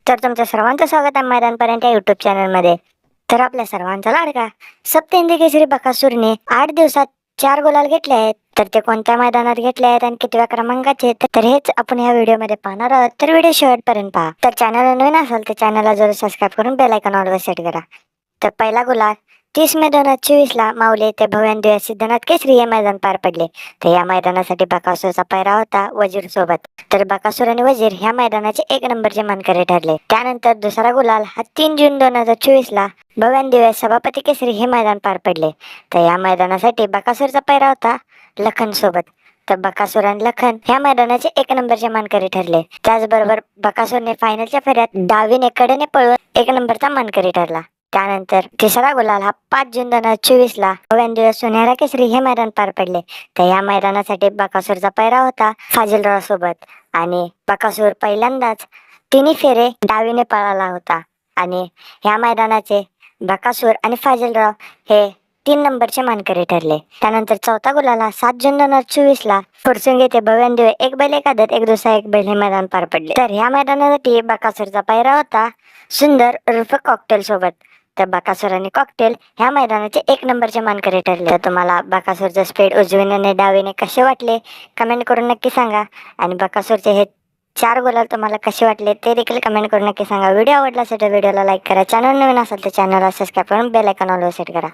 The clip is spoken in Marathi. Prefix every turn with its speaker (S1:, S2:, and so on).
S1: तर तुमचं सर्वांचं स्वागत आहे मैदानपर्यंत या युट्यूब चॅनलमध्ये. तर आपल्या सर्वांचा लाडका सप्तहिंदी केसरी बकासूरने 8 दिवसात 4 गुलाल घेतले आहेत. तर ते कोणत्या मैदानात घेतले आहेत आणि कितव्या क्रमांकाचे तर हेच आपण या व्हिडिओमध्ये पाहणार आहोत. तर व्हिडिओ शेवटपर्यंत पहा. तर चॅनल नवीन असेल तर चॅनलला जरूर सबस्क्राईब करून बेल आयकॉन ऑलवर सेट करा. तर पहिला गुलाल 30 मे 2024 माऊली ते भव्यान सिद्धनाथ केसरी हे मैदान पार पडले. तर या मैदानासाठी बकासूरचा पैरा होता वजीर सोबत. तर बकासूर आणि वजीर ह्या मैदानाचे 1 नंबरचे मानकरी ठरले. त्यानंतर दुसरा गुलाल हा 3 जून 2024 भव्यान सभापती केसरी हे मैदान पार पडले. तर या मैदानासाठी बकासूरचा पैरा होता लखन सोबत. तर बकासूर आणि लखन ह्या मैदानाचे 1 नंबरचे मानकरी ठरले. त्याचबरोबर बकासूरने फायनलच्या फेऱ्यात डावीने कडेने पळून 1 नंबरचा मानकरी ठरला. त्यानंतर तिसरा गुलाल हा 5 जून 2024 भव्यान सुनहरा केसरी हे मैदान पार पडले. तर या मैदानासाठी बकासूरचा पैरा होता फाजिलराव सोबत आणि बकासूर पहिल्यांदाच 3 फेरे डावीने पळाला होता आणि या मैदानाचे बकासूर आणि फाजिलराव हे 3 नंबरचे मानकरी ठरले. त्यानंतर चौथा गुलाल हा 7 जून 2024 फुरसुंगी येथे भव्यान एक बैल एक आदत एक दुसरा एक बैल हे मैदान पार पडले. तर या मैदानासाठी बकासूरचा पैरा होता सुंदर उर्फ कॉकटेल सोबत. तर बकासूर आणि कॉकटेल ह्या मैदानाचे 1 नंबरचे मानकरी ठरले. तर तुम्हाला बकासूरचं स्पीड उजवीने आणि डावीने कसे वाटले कमेंट करून नक्की सांगा. आणि बकासूरचे हे 4 गुलाल तुम्हाला कसे वाटले ते देखील कमेंट करून नक्की सांगा. व्हिडिओ आवडला असेल तर व्हिडिओला लाईक करा. चॅनल नवीन असेल तर चॅनलला सबस्क्राईब करून बेल आयकॉन ऑलवर सेट करा.